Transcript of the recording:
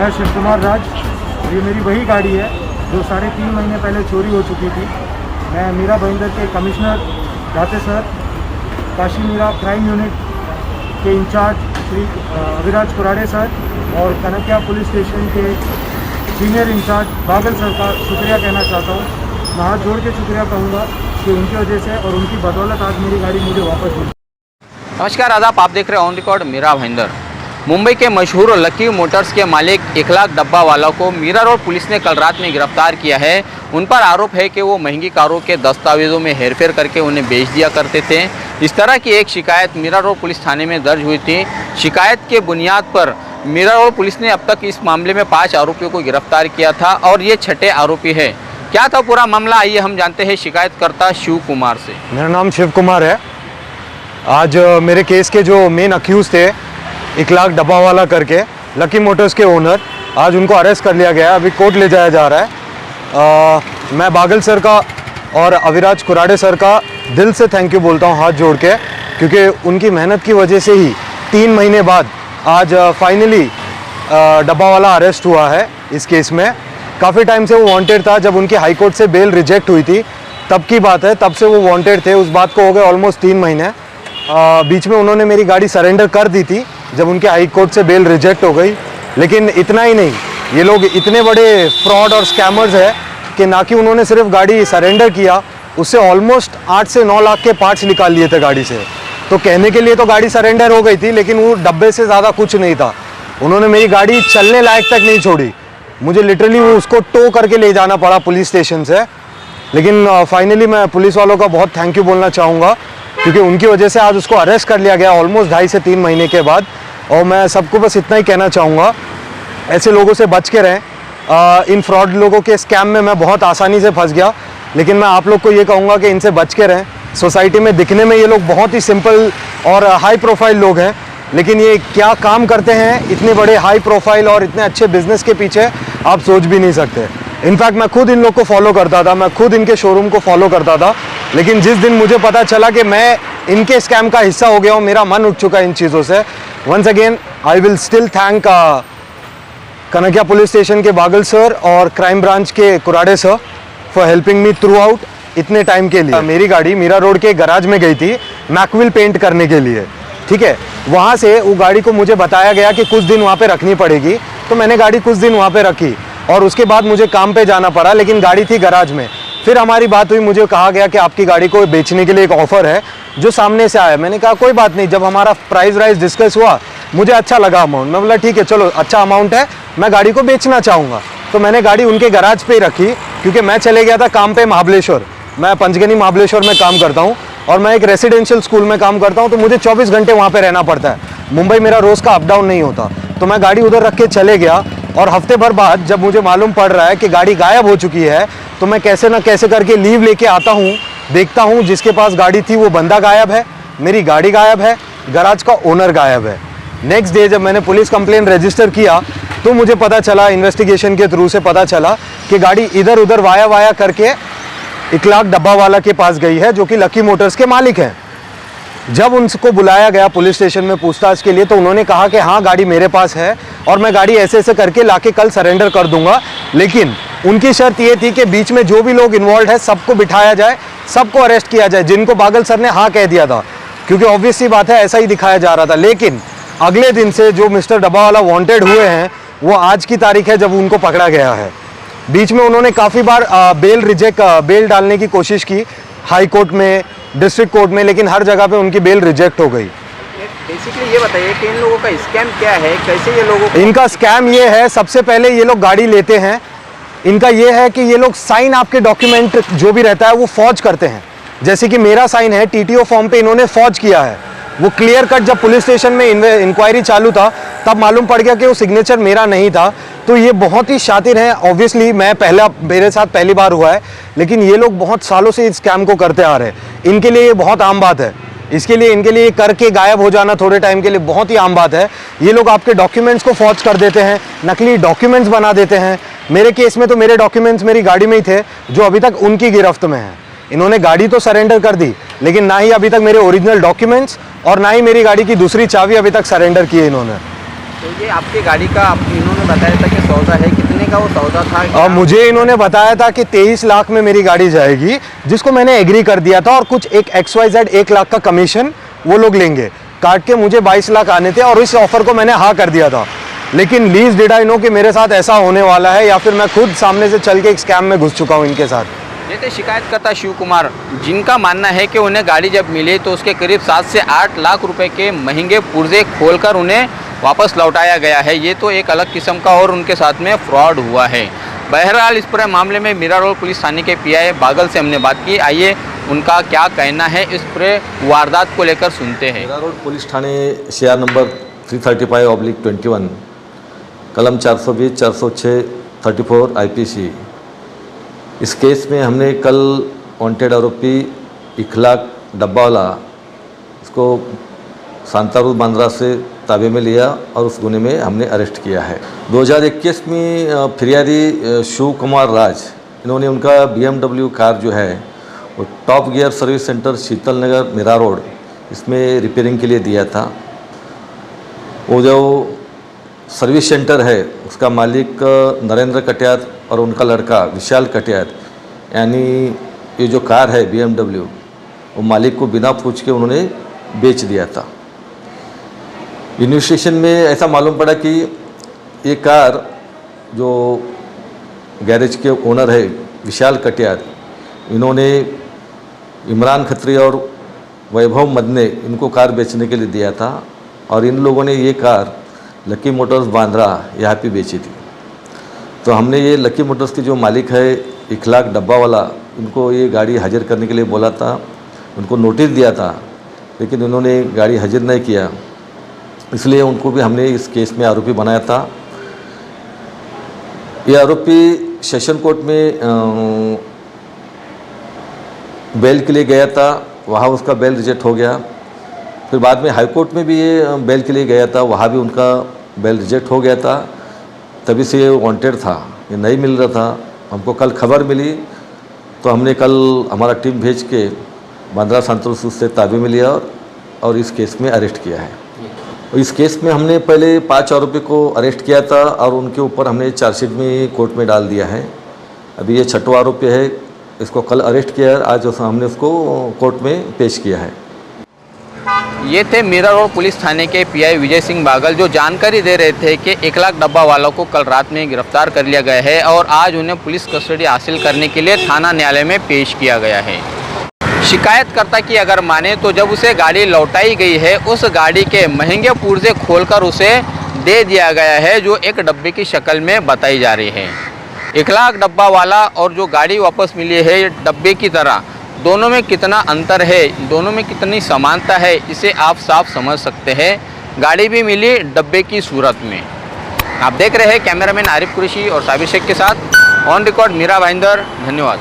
मैं शिव कुमार राज, ये मेरी वही गाड़ी है जो 3.5 महीने पहले चोरी हो चुकी थी। मैं मीरा भाईंदर के commissioner Date sir, Kashi Mira crime unit के इंचार्ज श्री अविराज कुराड़े सर और कनकिया पुलिस स्टेशन के सीनियर इंचार्ज बागल सर का शुक्रिया कहना चाहता हूँ। मैं हाथ जोड़ के शुक्रिया कहूँगा कि उनकी वजह से और उनकी बदौलत आज मेरी गाड़ी मुझे वापस मिली। नमस्कार आदाब, आप देख रहे हैं ऑन रिकॉर्ड मीरा भाईंदर। मुंबई के मशहूर लकी मोटर्स के मालिक 1 लाख डब्बा वाला को मीरा रोड पुलिस ने कल रात में गिरफ्तार किया है। उन पर आरोप है कि वो महंगी कारों के दस्तावेजों में हेरफेर करके उन्हें बेच दिया करते थे। इस तरह की एक शिकायत मीरा रोड पुलिस थाने में दर्ज हुई थी। शिकायत के बुनियाद पर मीरा रोड पुलिस ने अब तक इस मामले में 5 आरोपियों को गिरफ्तार किया था और ये 6ठे आरोपी है। क्या था पूरा मामला, आइए हम जानते हैं शिकायतकर्ता शिव कुमार से। मेरा नाम शिव कुमार है। आज मेरे केस के जो मेन अक्यूज थे 1 लाख डब्बा वाला करके लकी मोटर्स के ओनर, आज उनको अरेस्ट कर लिया गया है। अभी कोर्ट ले जाया जा रहा है। मैं बागल सर का और अविराज कुराड़े सर का दिल से थैंक यू बोलता हूँ हाथ जोड़ के, क्योंकि उनकी मेहनत की वजह से ही 3 महीने बाद आज फाइनली डब्बा वाला अरेस्ट हुआ है। इस केस में काफ़ी टाइम से वो वांटेड था। जब उनकी हाई कोर्ट से बेल रिजेक्ट हुई थी तब की बात है, तब से वो वांटेड थे। उस बात को हो गए ऑलमोस्ट 3 महीने। बीच में उन्होंने मेरी गाड़ी सरेंडर कर दी थी जब उनके हाई कोर्ट से बेल रिजेक्ट हो गई। लेकिन इतना ही नहीं, ये लोग इतने बड़े फ्रॉड और स्कैमर्स हैं कि ना कि उन्होंने सिर्फ गाड़ी सरेंडर किया, उससे ऑलमोस्ट 8 से 9 लाख के पार्ट्स निकाल लिए थे गाड़ी से। तो कहने के लिए तो गाड़ी सरेंडर हो गई थी, लेकिन वो डब्बे से ज़्यादा कुछ नहीं था। उन्होंने मेरी गाड़ी चलने लायक तक नहीं छोड़ी। मुझे लिटरली वो उसको टो करके ले जाना पड़ा पुलिस स्टेशन से। लेकिन फाइनली मैं पुलिस वालों का बहुत थैंक यू बोलना चाहूँगा, क्योंकि उनकी वजह से आज उसको अरेस्ट कर लिया गया ऑलमोस्ट 2.5 से 3 महीने के बाद। और मैं सबको बस इतना ही कहना चाहूँगा, ऐसे लोगों से बच के रहें। इन फ्रॉड लोगों के स्कैम में मैं बहुत आसानी से फंस गया, लेकिन मैं आप लोग को ये कहूँगा कि इनसे बच के रहें। सोसाइटी में दिखने में ये लोग बहुत ही सिंपल और हाई प्रोफाइल लोग हैं, लेकिन ये क्या काम करते हैं इतने बड़े हाई प्रोफाइल और इतने अच्छे बिजनेस के पीछे, आप सोच भी नहीं सकते। इनफैक्ट मैं खुद इन लोग को फॉलो करता था, मैं खुद इनके शोरूम को फॉलो करता था। लेकिन जिस दिन मुझे पता चला कि मैं इनके स्कैम का हिस्सा हो गया हूँ, मेरा मन उठ चुका है इन चीज़ों से। Once again I will still thank Kanakia police station के बागल सर और क्राइम ब्रांच के Kurade sir for helping me throughout इतने टाइम के लिए। मेरी गाड़ी मीरा रोड के गराज में गई थी मैकविल पेंट करने के लिए, ठीक है। वहाँ से वो गाड़ी को मुझे बताया गया कि कुछ दिन वहाँ पे रखनी पड़ेगी, तो मैंने गाड़ी कुछ दिन वहाँ पे रखी और उसके बाद मुझे काम पे जाना पड़ा, लेकिन गाड़ी थी गराज में। फिर हमारी बात हुई, मुझे कहा गया कि आपकी गाड़ी को बेचने के लिए एक ऑफ़र है जो सामने से आया। मैंने कहा कोई बात नहीं। जब हमारा प्राइस राइस डिस्कस हुआ, मुझे अच्छा लगा अमाउंट। मैं बोला ठीक है चलो, अच्छा अमाउंट है, मैं गाड़ी को बेचना चाहूँगा। तो मैंने गाड़ी उनके गराज पे ही रखी, क्योंकि मैं चले गया था काम पे महाबलेश्वर। मैं पंचगनी महाबलेश्वर में काम करता हूँ और मैं एक रेसिडेंशियल स्कूल में काम करता हूँ, तो मुझे 24 घंटे वहाँ पे रहना पड़ता है। मुंबई मेरा रोज़ का अप डाउन नहीं होता, तो मैं गाड़ी उधर रख के चले गया। और हफ्ते भर बाद जब मुझे मालूम पड़ रहा है कि गाड़ी गायब हो चुकी है, तो मैं कैसे ना कैसे करके लीव लेके आता हूँ, देखता हूँ जिसके पास गाड़ी थी वो बंदा गायब है, मेरी गाड़ी गायब है, गराज का ओनर गायब है। नेक्स्ट डे जब मैंने पुलिस कंप्लेंट रजिस्टर किया, तो मुझे पता चला, इन्वेस्टिगेशन के थ्रू से पता चला कि गाड़ी इधर उधर वाया वाया करके 1 लाख डब्बा वाला के पास गई है, जो कि लकी मोटर्स के मालिक हैं। जब उनको बुलाया गया पुलिस स्टेशन में पूछताछ के लिए, तो उन्होंने कहा कि हाँ गाड़ी मेरे पास है और मैं गाड़ी ऐसे ऐसे करके लाके कल सरेंडर कर दूंगा। लेकिन उनकी शर्त ये थी कि बीच में जो भी लोग इन्वॉल्व है सबको बिठाया जाए, सबको अरेस्ट किया जाए, जिनको बागल सर ने हाँ कह दिया था, क्योंकि ऑब्वियस सी बात है ऐसा ही दिखाया जा रहा था। लेकिन अगले दिन से जो मिस्टर डब्बा वाला वांटेड हुए हैं, वो आज की तारीख है जब उनको पकड़ा गया है। बीच में उन्होंने काफ़ी बार बेल डालने की कोशिश की हाई कोर्ट में, डिस्ट्रिक्ट कोर्ट में, लेकिन हर जगह पे उनकी बेल रिजेक्ट हो गई। बेसिकली ये बताइए कि इन लोगों का स्कैम क्या है, कैसे ये लोगों को? इनका स्कैम ये है, सबसे पहले ये लोग गाड़ी लेते हैं, इनका ये है कि ये लोग साइन आपके डॉक्यूमेंट जो भी रहता है वो फॉर्ज करते हैं। जैसे कि मेरा साइन है टीटीओ फॉर्म पे, इन्होंने फॉर्ज किया है। वो क्लियर कट जब पुलिस स्टेशन में इंक्वायरी चालू था तब मालूम पड़ गया कि वो सिग्नेचर मेरा नहीं था। तो ये बहुत ही शातिर हैं। ऑब्वियसली मेरे साथ पहली बार हुआ है, लेकिन ये लोग बहुत सालों से इस स्कैम को करते आ रहे हैं। इनके लिए ये बहुत आम बात है। इनके लिए करके गायब हो जाना थोड़े टाइम के लिए बहुत ही आम बात है। ये लोग आपके डॉक्यूमेंट्स को फॉर्ज कर देते हैं, नकली डॉक्यूमेंट्स बना देते हैं। मेरे केस में तो मेरे डॉक्यूमेंट्स मेरी गाड़ी में ही थे, जो अभी तक उनकी गिरफ्त में हैं। इन्होंने गाड़ी तो सरेंडर कर दी, लेकिन ना ही अभी तक मेरे ओरिजिनल डॉक्यूमेंट्स और ना ही मेरी गाड़ी की दूसरी चाबी अभी तक सरेंडर की है इन्होंने। तो ये आपकी गाड़ी का इन्होंने बताया था कि सौदा है, कितने का वो सौदा था? क्या? मुझे इन्होंने बताया था कि 23 लाख में मेरी गाड़ी जाएगी, जिसको मैंने एग्री कर दिया था, और कुछ एक XYZ 1 लाख का कमीशन वो लोग लेंगे। काट के मुझे 22 लाख आने थे और इस ऑफर को मैंने हाँ कर दिया था। लेकिन लीज डिड आई नो कि मेरे साथ ऐसा होने वाला है, या फिर मैं खुद सामने से चल के एक स्कैम में घुस चुका हूँ इनके साथ। ये थे शिकायतकर्ता शिव कुमार, जिनका मानना है कि उन्हें गाड़ी जब मिली तो उसके करीब 7 से 8 लाख रुपए के महंगे पुर्जे खोलकर उन्हें वापस लौटाया गया है। ये तो एक अलग किस्म का और उनके साथ में फ्रॉड हुआ है। बहरहाल इस पूरे मामले में मीरा रोड पुलिस थाने के PI बागल से हमने बात की। आइए उनका क्या कहना है इस पूरे वारदात को लेकर सुनते हैं। मीरा रोड पुलिस थाने CR नंबर 335/21 कलम 420, 406, 34 IPC। इस केस में हमने कल वांटेड आरोपी इखलाक डब्बावाला, इसको सांतारूर बांद्रा से ताबे में लिया और उस गुने में हमने अरेस्ट किया है। 2021 में फिरियादी शिव कुमार राज, इन्होंने उनका BMW कार जो है वो टॉप गियर सर्विस सेंटर शीतल नगर मीरा रोड, इसमें रिपेयरिंग के लिए दिया था। वो जो सर्विस सेंटर है उसका मालिक नरेंद्र कटियार और उनका लड़का विशाल कटियार, यानी ये जो कार है BMW, वो मालिक को बिना पूछ के उन्होंने बेच दिया था। इन्वेस्टिगेशन में ऐसा मालूम पड़ा कि ये कार जो गैरेज के ओनर है विशाल कटियार, इन्होंने इमरान खत्री और वैभव मदने इनको कार बेचने के लिए दिया था, और इन लोगों ने ये कार लकी मोटर्स बांद्रा यहाँ पे बेची थी। तो हमने ये लकी मोटर्स के जो मालिक है इखलाक डब्बावाला, इनको ये गाड़ी हाजिर करने के लिए बोला था, उनको नोटिस दिया था, लेकिन उन्होंने गाड़ी हाजिर नहीं किया, इसलिए उनको भी हमने इस केस में आरोपी बनाया था। ये आरोपी सेशन कोर्ट में बेल के लिए गया था, वहाँ उसका बेल रिजेक्ट हो गया। फिर बाद में हाई कोर्ट में भी ये बेल के लिए गया था, वहाँ भी उनका बेल रिजेक्ट हो गया था। तभी से ये वांटेड था, ये नहीं मिल रहा था। हमको कल खबर मिली तो हमने कल हमारा टीम भेज के बांद्रा सांतारूर से ताबे में लिया और इस केस में अरेस्ट किया है। इस केस में हमने पहले 5 आरोपी को अरेस्ट किया था और उनके ऊपर हमने चार्जशीट में कोर्ट में डाल दिया है। अभी ये 6वां आरोपी है, इसको कल अरेस्ट किया है, आज हमने उसको कोर्ट में पेश किया है। ये थे मीरा रोड पुलिस थाने के PI विजय सिंह बागल, जो जानकारी दे रहे थे कि 1 लाख डब्बा वालों को कल रात में गिरफ्तार कर लिया गया है और आज उन्हें पुलिस कस्टडी हासिल करने के लिए थाना न्यायालय में पेश किया गया है। शिकायतकर्ता की अगर माने तो जब उसे गाड़ी लौटाई गई है, उस गाड़ी के महंगे पुर्जे खोलकर उसे दे दिया गया है, जो एक डब्बे की शक्ल में बताई जा रही है। 1 लाख डब्बा वाला और जो गाड़ी वापस मिली है डब्बे की तरह, दोनों में कितना अंतर है, दोनों में कितनी समानता है, इसे आप साफ समझ सकते हैं। गाड़ी भी मिली डब्बे की सूरत में। आप देख रहे हैं कैमरामैन आरिफ कुरैशी और साबिर शेख के साथ ऑन रिकॉर्ड मीरा भाईंदर। धन्यवाद।